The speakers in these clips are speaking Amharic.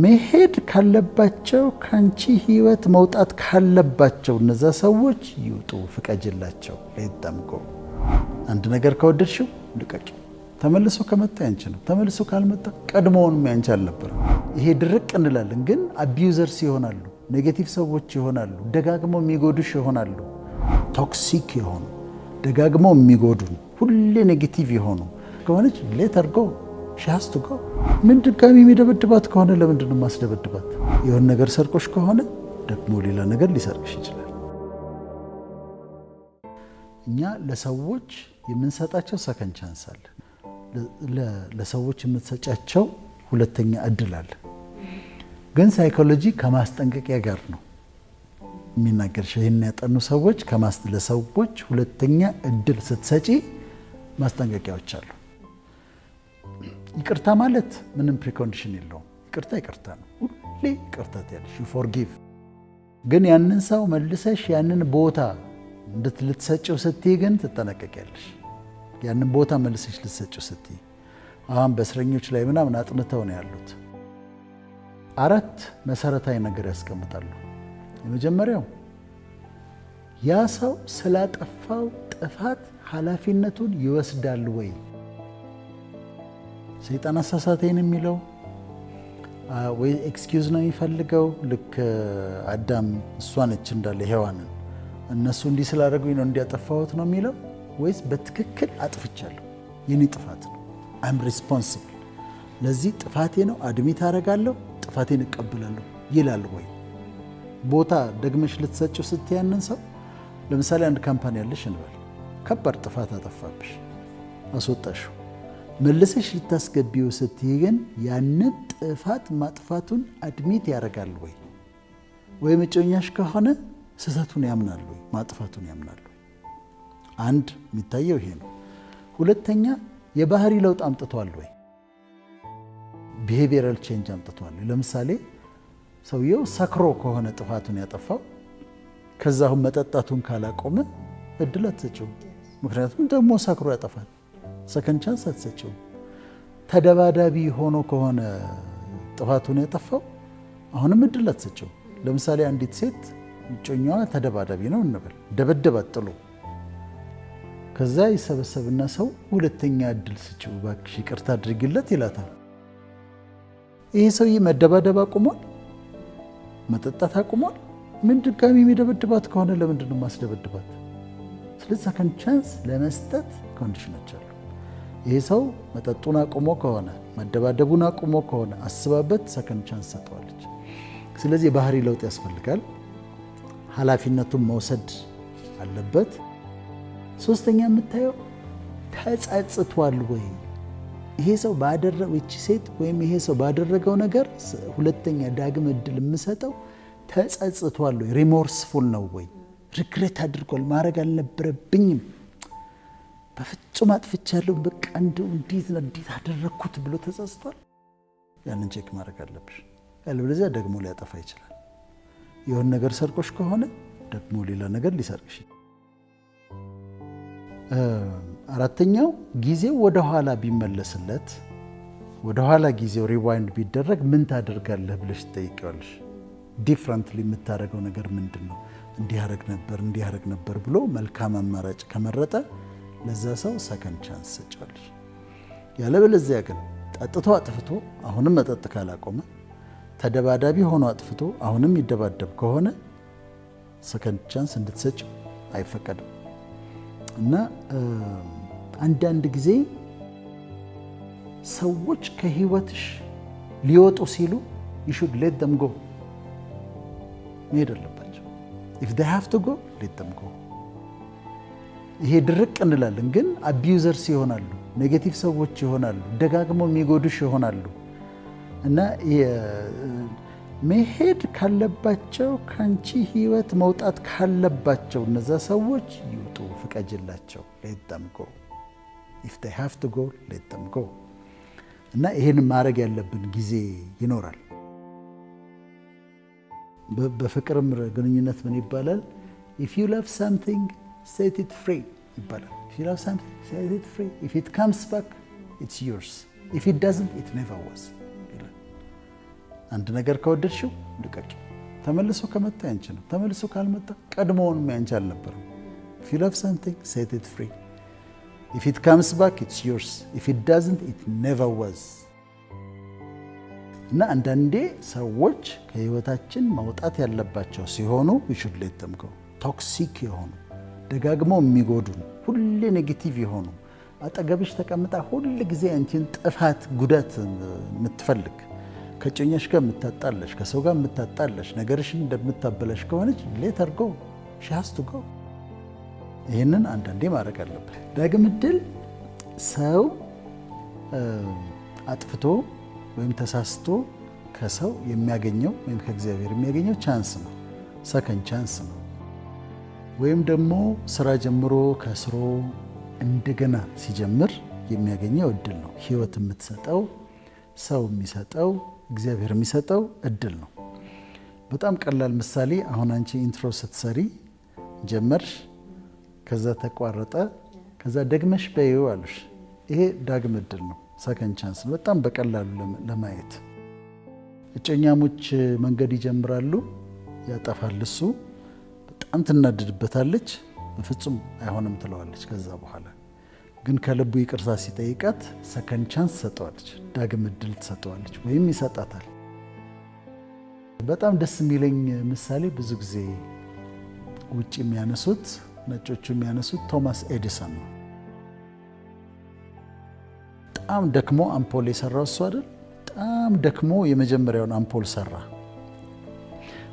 መሄድ ካለባቸው ካንቺ ህይወት መውጣት ካለባቸው እነዛ ሰዎች ይውጡ ፍቀጅላቸው ለይጣምቆ አንድ ነገር ከወደድሽው ልቀቂው ተመልሶ ከመጣ ያንቺ ነው ተመልሶ ካልመጣ ቀድሞውንም ያንቺ አልነበረ ይሄ ድርቅ እንላለን ግን አቢዩዘርስ ይሆናሉ ኔጌቲቭ ሰዎች ይሆናሉ ደጋግሞ የሚጎዱሽ ይሆናሉ ቶክሲክ ይሆኑ ደጋግሞ የሚጎዱን ሁሌ ኔጌቲቭ ይሆኑ ከሆነች ሌተር ጎ she has to go ምን ድጋሚ የሚደበድባት ከሆነ ለምንድን ነው ማስደበድባት የሆነ ነገር ሰርቆሽ ከሆነ ደግሞ ሌላ ነገር ሊሰርቅሽ ይችላል እኛ ለሰዎች የምንሰጣቸው ሰከንድ ቻንስ አለ ለሰዎች የምንሰጫቸው ሁለተኛ እድል አለ ግን ሳይኮሎጂ ከማስጠንቀቂያ ጋር ነው የሚናገርሽ ይሄን ያጠኑ ሰዎች ለሰዎች ሁለተኛ እድል ስትሰጪ ማስጠንቀቂያዎች አሉ ይቅርታ ማለት ምንም ፕሪኮንዲሽን የለውም ይቅርታ ነው ሁሌ ይቅርታ ያለሽ you forgive ግን ያንን ሰው መልሰሽ ያንን ቦታ ልትሰጪው ስትይ ግን ትጠነቀቂያለሽ ያንን ቦታ መልሰሽ ልትሰጪው ስትይ አሁን በእስረኞች ላይ ምናምን አጥንተው ነው ያሉት አራት መሰረታዊ ነገር ያስቀምጣሉ የመጀመሪያው ያ ሰው ስላጠፋው ጥፋት ኃላፊነቱን ይወስዳል ወይ ሰይጣን አሳሳተኝ የሚለው ወይ ኤክስኪውዝ ነው የሚፈልገው ልክ አዳም እሷ ነች እንዳለ ሔዋንን እነሱ እንዲህ ስላደረጉኝ ነው እንዲያጠፋሁት ነው የሚለው ወይስ በትክክል አጥፍቻለሁ የኔ ጥፋት ነው I'm responsible ለዚህ ጥፋቴ ነው አድሚት አደርጋለሁ ጥፋቴን እቀበላለሁ ይላል ወይ ቦታ ደግመሽ ልትሰጪው ስትያንን ሰው ለምሳሌ አንድ ካምፓኒ ያለሽ እንበል ከባድ ጥፋት አጠፋብሽ አስወጣሽው መልሰሽ ልታስገቢው ስትይ ግን ያንን ጥፋት ማጥፋቱን አድሚት ያደርጋል ወይ መጨኛሽ ከሆነ ስህተቱን ያምናል ወይ ማጥፋቱን ያምናል አንድ የሚታየው ይሄ ነው ሁለተኛ የባህሪ ለውጥ አምጥቷል ወይ ቢሄቪየራል ቼንጅ አምጥቷል ለምሳሌ ሰውየው ሰክሮ ከሆነ ጥፋቱን ያጠፋው ከዛው መጠጣቱን ካላቆመ እድል አትሰጪው ምክንያቱም ደግሞ ሰክሮ ያጠፋል ሰከንድ ቻንስ አትሰጪው ተደባዳቢ ሆኖ ከሆነ ጥፋቱን ያጠፋው አሁንም እድል አትሰጪው ለምሳሌ አንዲት ሴት ጮኛዋ ተደባዳቢ ነው እንበል ደበደባት ጥሎ ከዛ ይሰበሰብና ሰው ሁለተኛ እድል ስጪው ባክሽ ይቅርታ አድርጊለት ይላታል ይሄ ሰውዬ መደባደብ አቁሟል መጠጣት አቁሟል ምን ድጋሚ የሚደበድባት ከሆነ ለምንድን ነው ማስደበድባት ስለዚህ ሰከንድ ቻንስ ለመስጠት ኮንዲሽኖች አሉ ይሄ ሰው መጠጡን አቁሞ ከሆነ መደባደቡን አቁሞ ከሆነ አስባበት ሰከንድ ቻንስ ሰጥቷለች ስለዚህ ባህሪ ለውጥ ያስፈልጋል ኃላፊነቱን መውሰድ አለበት ሶስተኛ የምታየው ተጸጽቷል ወይ ይሄ ሰው ባደረገው እቺ ሴት ወይም ይሄ ሰው ባደረገው ነገር ሁለተኛ ዳግም እድል የምሰጠው ተጸጽቷል ወይ ሪሞርስፉል ነው ወይ ሪግሬት አድርጓል ማድረግ አልነበረብኝም በፍጹም አጥፍቻለሁ በቃ እንዴት አደረኩት ብሎ ተጸጽቷል ያንን ቼክ ማድረግ አለብሽ ያለበለዚያ ደግሞ ሊያጠፋ ይችላል የሆነ ነገር ሰርቆሽ ከሆነ ደግሞ ሌላ ነገር ሊሰርቅሽ አራተኛው ጊዜው ወደ ኋላ ቢመለስለት ወደ ኋላ ጊዜው ሪዋይንድ ቢደረግ ምን ታደርጋለህ ብለሽ ትጠይቂዋለሽ ዲፍረንትሊ የምታደርገው ነገር ምንድነው እንዲያረግ ነበር ብሎ መልካም አማራጭ ከመረጠ ለዛ ሰው ሰከንድ ቻንስ ሰጫለሽ ያለበለዚያ ግን ጠጥቶ አጥፍቶ አሁንም መጠጥ ካላቆመ ተደባዳቢ ሆኖ አጥፍቶ አሁንም ይደባደብ ከሆነ ሰከንድ ቻንስ እንድትሰጪው አይፈቀድም እና አንዳንድ ጊዜ ሰዎች ከህይወትሽ ሊወጡ ሲሉ you should let them go መሄድ አለባቸው if they have to go let them go ይሄ ድርቅ እንላለን ግን አቢዩዘርስ ይሆናሉ ኔጌቲቭ ሰዎች ይሆናሉ ደጋግሞ የሚጎዱሽ ይሆናሉ እና መሄድ ካለባቸው ካንቺ ህይወት መውጣት ካለባቸው እነዛ ሰዎች ይውጡ ፍቀጅላቸው let them go if they have to go let them go እና ይሄን ማድረግ ያለብን ጊዜ ይኖራል በፍቅርም ግንኙነት ምን ይባላል if you love something set it free ይባላል if you love something set it free if it comes back it's yours if it doesn't it never was አንድ ነገር ከወደድሽው ልቀቂ። ተመልሶ ከመጣ ያንቺ ነው። ተመልሶ ካልመጣ ቀድሞውንም ያንቺ አልነበረም። if you love something set it free. if it comes back it's yours. if it doesn't it never was. እና አንዳንዴ ሰዎች ከህይወታችን ማውጣት ያለባቸው ሲሆኑ we should let them go. ቶክሲክ የሆኑ ደጋግመው የሚጎዱን ሁሌ ኔጌቲቭ የሆኑ አጠገብሽ ተቀምጣ ሁል ጊዜ አንቺን ጥፋት ጉዳት የምትፈልግ ከጮኛሽ ጋር የምታጣለሽ ከሰው ጋር የምታጣለሽ ነገርሽን እንደምታበላሽ ከሆነች let her go. she has to go. ይህንን አንዳንዴ ማድረግ አለብን። ዳግም ዕድል ሰው አጥፍቶ ወይም ተሳስቶ ከሰው የሚያገኘው ወይም ከእግዚአብሔር የሚያገኘው ቻንስ ነው። ሰከንድ ቻንስ ነው። ወይም ደግሞ ስራ ጀምሮ ከስሮ እንደገና ሲጀምር የሚያገኘው እድል ነው። ህይወት የምትሰጠው ሰው የሚሰጠው እግዚአብሔር የሚሰጠው እድል ነው። በጣም ቀላል ምሳሌ፣ አሁን አንቺ ኢንትሮ ስትሰሪ ጀመርሽ፣ ከዛ ተቋረጠ፣ ከዛ ደግመሽ በይው አሉሽ። ይሄ ዳግም እድል ነው። ሰከንድ ቻንስ ነው። በጣም በቀላሉ ለማየት እጮኛሞች መንገድ ይጀምራሉ፣ ያጠፋል እሱ፣ በጣም ትናደድበታለች፣ በፍጹም አይሆንም ትለዋለች። ከዛ በኋላ ግን ከልቡ ይቅርታ ሲጠይቃት ሰከንድ ቻንስ ሰጠዋለች፣ ዳግም እድል ትሰጠዋለች ወይም ይሰጣታል። በጣም ደስ የሚለኝ ምሳሌ ብዙ ጊዜ ውጭ የሚያነሱት ነጮቹ የሚያነሱት ቶማስ ኤዲሰን ነው። በጣም ደክሞ አምፖል የሰራው እሱ አይደል? በጣም ደክሞ የመጀመሪያውን አምፖል ሰራ።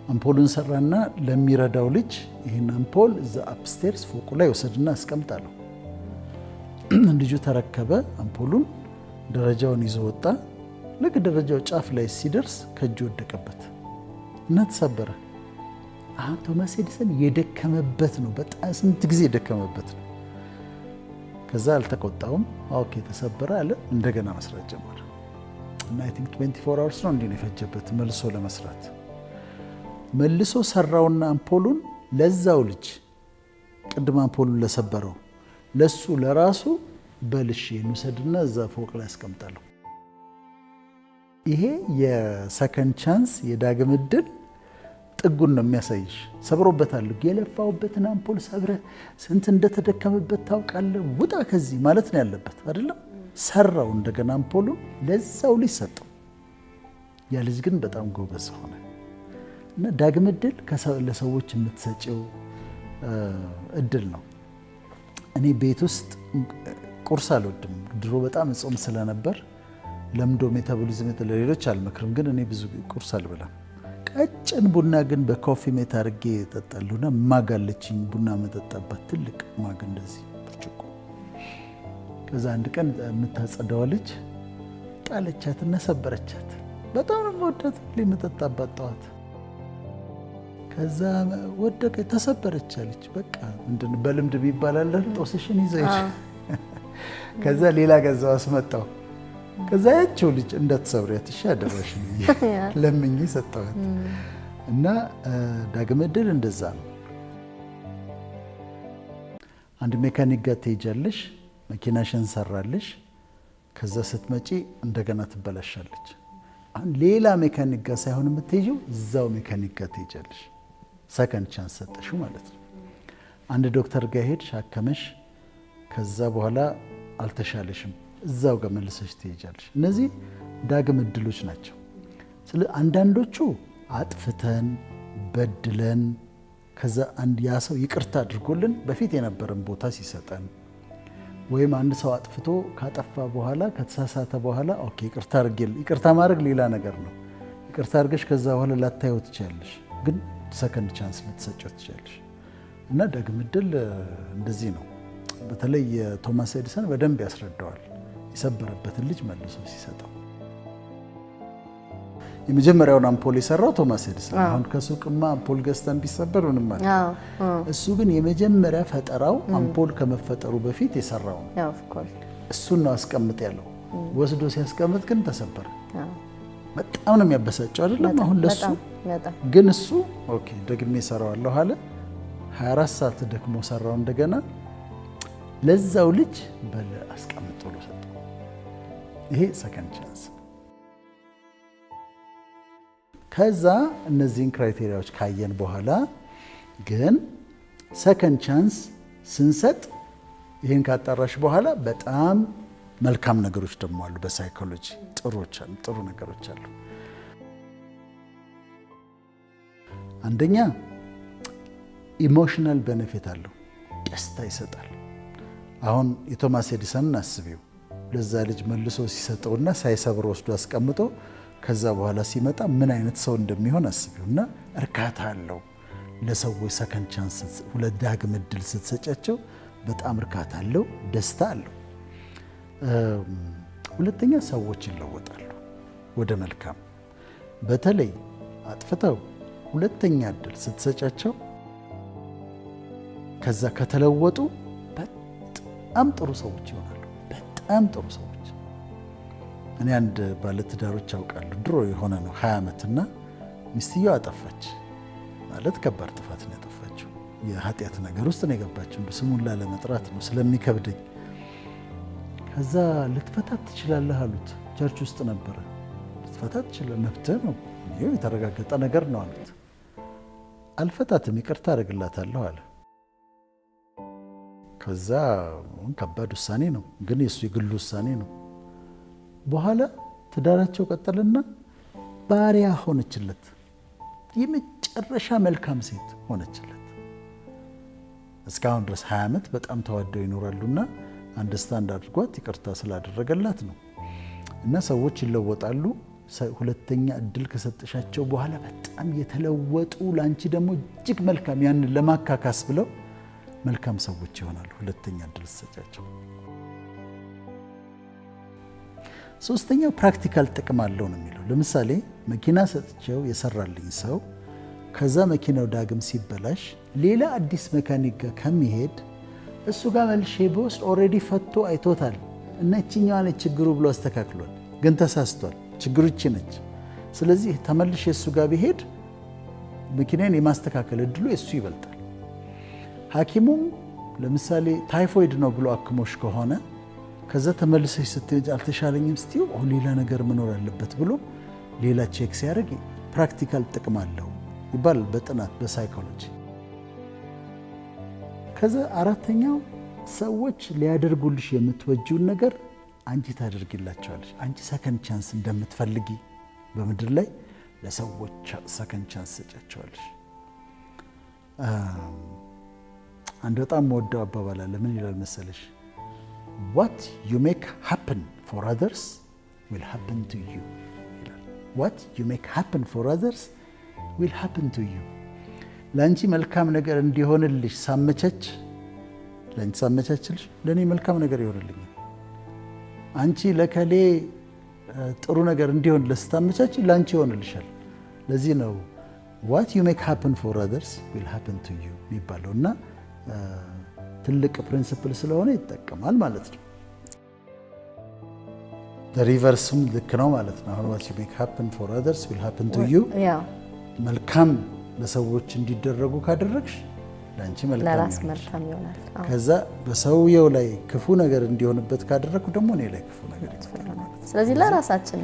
አምፖሉን ሰራና ለሚረዳው ልጅ ይህን አምፖል እዛ አፕስቴርስ ፎቁ ላይ ወሰድና አስቀምጣለሁ። ልጁ ተረከበ አምፖሉን፣ ደረጃውን ይዞ ወጣ። ልክ ደረጃው ጫፍ ላይ ሲደርስ ከእጁ ወደቀበት እና ተሰበረ። አሁን ቶማስ ኤዲሰን የደከመበት ነው፣ በጣም ስንት ጊዜ የደከመበት ነው። ከዛ አልተቆጣውም። ኦኬ ተሰበረ አለ፣ እንደገና መስራት ጀመረ። እና አይ ቲንክ 24 hours ነው እንዲህ ነው የፈጀበት መልሶ ለመስራት። መልሶ ሰራውና አምፖሉን ለዛው ልጅ ቅድም አምፖሉን ለሰበረው ለሱ ለራሱ በልሽ እንውሰድና እዛ ፎቅ ላይ አስቀምጣለሁ። ይሄ የሰከንድ ቻንስ የዳግም እድል ጥጉን ነው የሚያሳይሽ። ሰብሮበታል፣ የለፋውበትን አምፖል ሰብረ ስንት እንደተደከመበት ታውቃለህ፣ ውጣ ከዚህ ማለት ነው ያለበት አይደለም። ሰራው እንደገና አምፖሉን ለዛው ልጅ ሰጠው። ያ ልጅ ግን በጣም ጎበዝ ሆነ። እና ዳግም እድል ለሰዎች የምትሰጪው እድል ነው። እኔ ቤት ውስጥ ቁርስ አልወድም። ድሮ በጣም እጾም ስለነበር ለምዶ ሜታቦሊዝም ለሌሎች አልመክርም፣ ግን እኔ ብዙ ቁርስ አልበላም። ቀጭን ቡና ግን በኮፊ ሜት አድርጌ እጠጣለሁና ማጋለችኝ ቡና መጠጣባት ትልቅ ማግ እንደዚህ ብርጭቆ። ከዛ አንድ ቀን የምታጸዳዋ ልጅ ጣለቻትና ሰበረቻት። በጣም ነው የምወዳት የምጠጣባት ጠዋት። ከዛ ወደቀ፣ ተሰበረች አለች። በቃ ምንድን በልምድ ቢባላል ጦስሽን ይዘሽ ከዛ ሌላ ገዛው አስመጣው። ከዛ ያቸው ልጅ እንዳትሰብሪያት እሺ አደረሽ ለምኝ ሰጠዋት። እና ዳግም እድል እንደዛ ነው። አንድ ሜካኒክ ጋር ትሄጃለሽ፣ መኪናሽን ሰራልሽ። ከዛ ስትመጪ እንደገና ትበላሻለች። አሁን ሌላ ሜካኒክ ጋር ሳይሆን የምትሄጂው እዛው ሜካኒክ ጋር ትሄጃለሽ። ሰከንድ ቻንስ ሰጠሽው ማለት ነው። አንድ ዶክተር ጋር ሄድሽ፣ አከመሽ፣ ከዛ በኋላ አልተሻለሽም፣ እዛው ጋር መልሰሽ ትሄጃለሽ። እነዚህ ዳግም እድሎች ናቸው። ስለዚህ አንዳንዶቹ አጥፍተን በድለን ከዛ አንድ ያ ሰው ይቅርታ አድርጎልን በፊት የነበረን ቦታ ሲሰጠን፣ ወይም አንድ ሰው አጥፍቶ ካጠፋ በኋላ ከተሳሳተ በኋላ ኦኬ ይቅርታ አድርጌል። ይቅርታ ማድረግ ሌላ ነገር ነው። ይቅርታ አድርገሽ ከዛ በኋላ ላታየው ትችያለሽ፣ ግን ሰከንድ ቻንስ ልትሰጪው ትችያለሽ። እና ዳግም እድል እንደዚህ ነው። በተለይ የቶማስ ኤዲሰን በደንብ ያስረዳዋል፣ የሰበረበትን ልጅ መልሶ ሲሰጠው። የመጀመሪያውን አምፖል የሰራው ቶማስ ኤዲሰን። አሁን ከሱቅማ አምፖል ገዝተን ቢሰበር ምንም ማለት እሱ ግን የመጀመሪያ ፈጠራው አምፖል ከመፈጠሩ በፊት የሰራው ነው። እሱን ነው አስቀምጥ ያለው። ወስዶ ሲያስቀምጥ ግን ተሰበረ። በጣም ነው የሚያበሳጨው አይደለም? አሁን ለሱ ግን እሱ ኦኬ ደግሜ ሰራዋለሁ አለ። 24 ሰዓት ደክሞ ሰራው እንደገና ለዛው ልጅ በለ አስቀምጦ ነው ሰጠው። ይሄ ሰከንድ ቻንስ ከዛ እነዚህን ክራይቴሪያዎች ካየን በኋላ ግን ሰከንድ ቻንስ ስንሰጥ ይህን ካጣራሽ በኋላ በጣም መልካም ነገሮች ደግሞ አሉ። በሳይኮሎጂ ጥሩ ነገሮች አሉ። አንደኛ ኢሞሽናል ቤኔፊት አለው፣ ደስታ ይሰጣል። አሁን የቶማስ ኤዲሰንን አስቢው። ለዛ ልጅ መልሶ ሲሰጠውና ሳይሰብር ወስዶ አስቀምጦ ከዛ በኋላ ሲመጣ ምን አይነት ሰው እንደሚሆን አስቢውና እርካታ አለው። ለሰዎች ሰከንድ ቻንስ ሁለት ዳግም እድል ስትሰጫቸው በጣም እርካታ አለው፣ ደስታ አለው። ሁለተኛ ሰዎች ይለወጣሉ ወደ መልካም። በተለይ አጥፍተው ሁለተኛ እድል ስትሰጫቸው ከዛ ከተለወጡ በጣም ጥሩ ሰዎች ይሆናሉ። በጣም ጥሩ ሰዎች። እኔ አንድ ባለትዳሮች አውቃለሁ። ድሮ የሆነ ነው 20 ዓመትና ሚስትየው አጠፋች። ማለት ከባድ ጥፋት ነው ያጠፋችው። የኃጢአት ነገር ውስጥ ነው የገባችው። ስሙን ላለመጥራት ነው ስለሚከብደኝ። ከዛ ልትፈታት ትችላለህ አሉት። ቸርች ውስጥ ነበረ። ልትፈታት ትችላለህ፣ መብትህ ነው፣ ይኸው የተረጋገጠ ነገር ነው አሉት። አልፈታትም፣ ይቅርታ አደርግላታለሁ አለ። ከዛ ከባድ ውሳኔ ነው፣ ግን የሱ የግሉ ውሳኔ ነው። በኋላ ትዳራቸው ቀጠልና ባሪያ ሆነችለት። የመጨረሻ መልካም ሴት ሆነችለት። እስካሁን ድረስ 20 ዓመት በጣም ተዋደው ይኖራሉና አንደርስታንድ አድርጓት ይቅርታ ስላደረገላት ነው። እና ሰዎች ይለወጣሉ። ሁለተኛ እድል ከሰጠሻቸው በኋላ በጣም የተለወጡ ላንቺ ደግሞ እጅግ መልካም ያንን ለማካካስ ብለው መልካም ሰዎች ይሆናሉ። ሁለተኛ እድል ሰጫቸው። ሶስተኛው ፕራክቲካል ጥቅም አለው ነው የሚለው። ለምሳሌ መኪና ሰጥቼው የሰራልኝ ሰው ከዛ መኪናው ዳግም ሲበላሽ ሌላ አዲስ መካኒክ ጋር ከሚሄድ እሱ ጋር መልሼ በውስጥ ኦልሬዲ ፈቶ አይቶታል እና እችኛዋ ነች ችግሩ ብሎ አስተካክሏል። ግን ተሳስቷል፣ ችግሩ እቺ ነች። ስለዚህ ተመልሼ እሱ ጋር ቢሄድ መኪናን የማስተካከል እድሉ እሱ ይበልጣል። ሐኪሙም ለምሳሌ ታይፎይድ ነው ብሎ አክሞሽ ከሆነ ከዛ ተመልሰሽ ስትሄጂ አልተሻለኝም ስትዩ ሌላ ነገር መኖር አለበት ብሎ ሌላ ቼክ ሲያደርግ ፕራክቲካል ጥቅም አለው ይባላል በጥናት በሳይኮሎጂ። ከዛ አራተኛው ሰዎች ሊያደርጉልሽ የምትወጂውን ነገር አንቺ ታደርጊላቸዋለሽ። አንቺ ሰከንድ ቻንስ እንደምትፈልጊ በምድር ላይ ለሰዎች ሰከንድ ቻንስ ሰጫቸዋለሽ። አንድ በጣም ወደው አባባል አለ። ምን ይላል መሰለሽ? What you make happen for others will happen to you ይላል። What you make happen for others will happen to you። ለአንቺ መልካም ነገር እንዲሆንልሽ ሳመቻች፣ ለአንቺ ሳመቻችልሽ ለእኔ መልካም ነገር ይሆንልኛል። አንቺ ለከሌ ጥሩ ነገር እንዲሆን ለስታመቻች ለአንቺ ይሆንልሻል። ለዚህ ነው What you make happen for others will happen to you የሚባለው እና ትልቅ ፕሪንሲፕል ስለሆነ ይጠቀማል ማለት ነው። ሪቨርሱም ልክ ነው ማለት ነው። አሁን what you make happen for others will happen to you መልካም ለሰዎች እንዲደረጉ ካደረግሽ ለአንቺ መልካም ይሆናል። ከዛ በሰውየው ላይ ክፉ ነገር እንዲሆንበት ካደረግኩ ደግሞ እኔ ላይ ክፉ ነገር ይሆናል። ስለዚህ ለራሳችን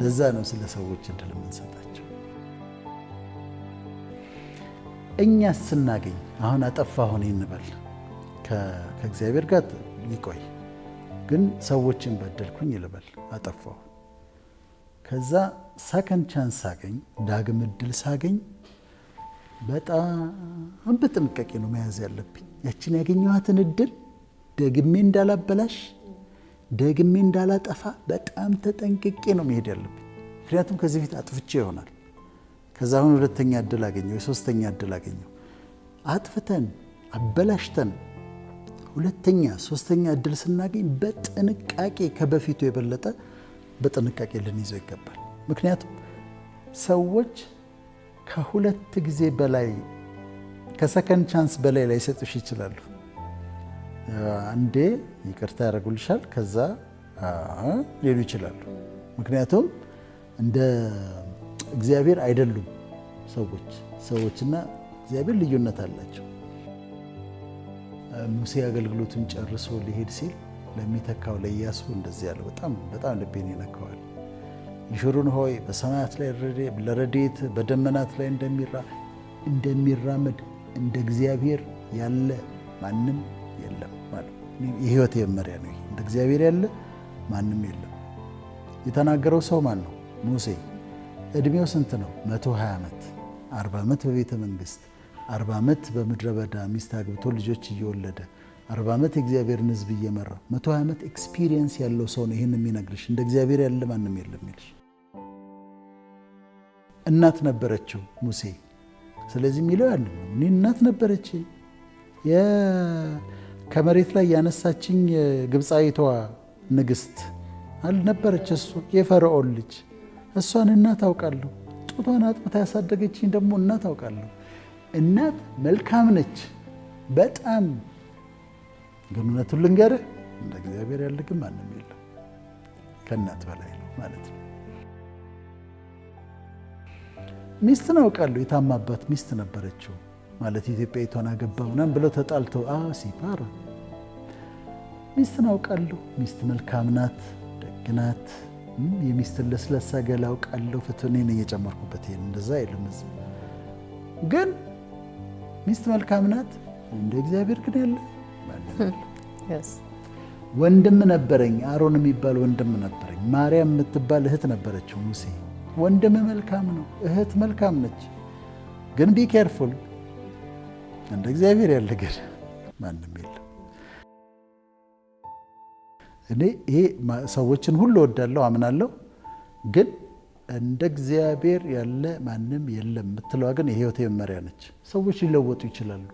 ለዛ ነው ስለ ሰዎች እድል የምንሰጣቸው። እኛ ስናገኝ አሁን አጠፋሁ እንበል ከእግዚአብሔር ጋር ይቆይ፣ ግን ሰዎችን በደልኩኝ ይልበል አጠፋሁ። ከዛ ሰከንድ ቻንስ ሳገኝ ዳግም እድል ሳገኝ በጣም በጥንቃቄ ነው መያዝ ያለብኝ። ያችን ያገኘኋትን እድል ደግሜ እንዳላበላሽ፣ ደግሜ እንዳላጠፋ በጣም ተጠንቅቄ ነው መሄድ ያለብኝ። ምክንያቱም ከዚህ በፊት አጥፍቼ ይሆናል። ከዛ አሁን ሁለተኛ እድል አገኘው፣ የሶስተኛ እድል አገኘው። አጥፍተን አበላሽተን ሁለተኛ ሶስተኛ እድል ስናገኝ በጥንቃቄ ከበፊቱ የበለጠ በጥንቃቄ ልንይዘው ይገባል። ምክንያቱም ሰዎች ከሁለት ጊዜ በላይ ከሰከንድ ቻንስ በላይ ላይሰጡሽ ይችላሉ። አንዴ ይቅርታ ያደርጉልሻል፣ ከዛ ሊሉ ይችላሉ። ምክንያቱም እንደ እግዚአብሔር አይደሉም ሰዎችና እግዚአብሔር ልዩነት አላቸው። ሙሴ አገልግሎቱን ጨርሶ ሊሄድ ሲል ለሚተካው ለኢያሱ እንደዚህ ያለው በጣም ልቤን ይነካዋል። ይሹሩን ሆይ በሰማያት ላይ ለረድኤት በደመናት ላይ እንደሚራመድ እንደ እግዚአብሔር ያለ ማንም የለም ማለት የሕይወት መመሪያ ነው። እንደ እግዚአብሔር ያለ ማንም የለም። የተናገረው ሰው ማን ነው? ሙሴ። እድሜው ስንት ነው? 120 ዓመት። 40 ዓመት በቤተ መንግስት፣ 40 ዓመት በምድረ በዳ ሚስት አግብቶ ልጆች እየወለደ 40 ዓመት የእግዚአብሔርን ሕዝብ እየመራ 120 ዓመት ኤክስፒሪየንስ ያለው ሰው ነው ይህን የሚነግርሽ። እንደ እግዚአብሔር ያለ ማንም የለም ይልሽ። እናት ነበረችው ሙሴ። ስለዚህ የሚለው ያለ ነው። እኔ እናት ነበረች ከመሬት ላይ ያነሳችኝ ግብፃዊቷ ንግስት አልነበረች እሱ የፈርዖን ልጅ። እሷን እናት አውቃለሁ። ጡቷን አጥብታ ያሳደገችኝ ደግሞ እናት አውቃለሁ። እናት መልካም ነች በጣም። ግን እውነቱን ልንገርህ እንደ እግዚአብሔር ያለ ግን ማንም የለም። ከእናት በላይ ነው ማለት ነው። ሚስትን አውቃለሁ። የታማባት ሚስት ነበረችው ማለት ኢትዮጵያዊቷን አገባ ምናምን ብለው ተጣልተው ሲፓራ ሚስትን አውቃለሁ። ሚስት መልካም ናት፣ ደግ ናት። የሚስትን ለስለሳ ገላ አውቃለሁ። ፍትኔ ነው እየጨመርኩበት ይሄን እንደዛ አይልም። ግን ሚስት መልካም ናት፣ እንደ እግዚአብሔር ግን ያለ ወንድም ነበረኝ። አሮን የሚባል ወንድም ነበረኝ። ማርያም የምትባል እህት ነበረችው ሙሴ። ወንድም መልካም ነው፣ እህት መልካም ነች። ግን ቢ ኬርፉል፣ እንደ እግዚአብሔር ያለ ግን ማንም የለም። እኔ ይሄ ሰዎችን ሁሉ ወዳለሁ አምናለሁ፣ ግን እንደ እግዚአብሔር ያለ ማንም የለም የምትለዋ ግን የሕይወቴ መመሪያ ነች። ሰዎች ሊለወጡ ይችላሉ።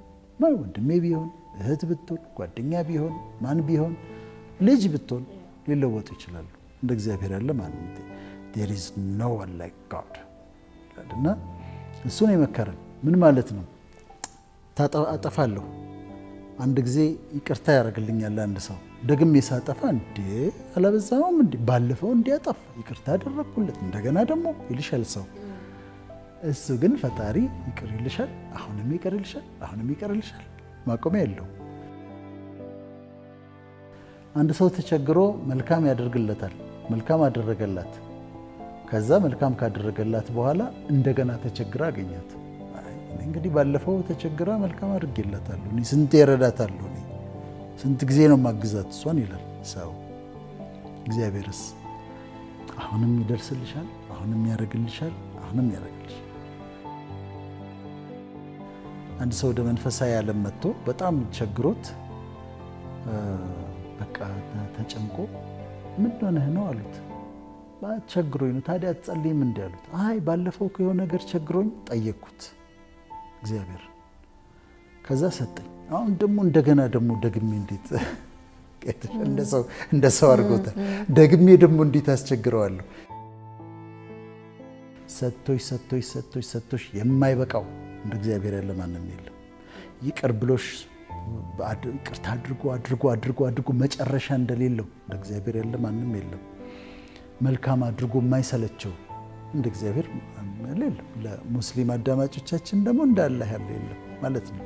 ወንድሜ ቢሆን እህት ብትሆን ጓደኛ ቢሆን ማን ቢሆን ልጅ ብትሆን ሊለወጡ ይችላሉ። እንደ እግዚአብሔር ያለ ማንም there is no one like God እና እሱን የመከረን ምን ማለት ነው? አጠፋለሁ አንድ ጊዜ ይቅርታ ያደርግልኛል አንድ ሰው። ደግሜ ሳጠፋ እንዴ አላበዛውም እንዴ ባለፈው እንዲያጠፋ ይቅርታ አደረግኩለት እንደገና ደግሞ ይልሻል ሰው። እሱ ግን ፈጣሪ ይቅር ይልሻል፣ አሁንም ይቅር ይልሻል፣ አሁንም ይቅር ይልሻል። ማቆሚያ የለው። አንድ ሰው ተቸግሮ መልካም ያደርግለታል። መልካም አደረገላት። ከዛ መልካም ካደረገላት በኋላ እንደገና ተቸግራ አገኛት። እኔ እንግዲህ ባለፈው ተቸግራ መልካም አድርጌላታለሁ፣ እኔ ስንት ይረዳታለሁ፣ እኔ ስንት ጊዜ ነው ማግዛት እሷን ይላል ሰው። እግዚአብሔርስ አሁንም ይደርስልሻል፣ አሁንም ያደርግልሻል፣ አሁንም ያደርግልሻል። አንድ ሰው ወደ መንፈሳዊ ዓለም መጥቶ በጣም ቸግሮት በቃ ተጨንቆ ምን ሆነህ ነው አሉት። ቸግሮኝ ነው። ታዲያ አትጸልይም እንዴ አሉት። አይ ባለፈው የሆነ ነገር ቸግሮኝ ጠየቅኩት እግዚአብሔር፣ ከዛ ሰጠኝ። አሁን ደግሞ እንደገና ደግሞ ደግሜ እንዴት እንደ ሰው አድርጎታል። ደግሜ ደግሞ እንዴት አስቸግረዋለሁ? ሰጥቶሽ የማይበቃው እንደ እግዚአብሔር ያለ ማንም የለም። ይቅር ብሎሽ ይቅርታ አድርጎ መጨረሻ እንደሌለው እንደ እግዚአብሔር ያለ ማንም የለም። መልካም አድርጎ የማይሰለቸው እንደ እግዚአብሔር የለም። ለሙስሊም አዳማጮቻችን ደግሞ እንደ አላህ ያለ የለም ማለት ነው።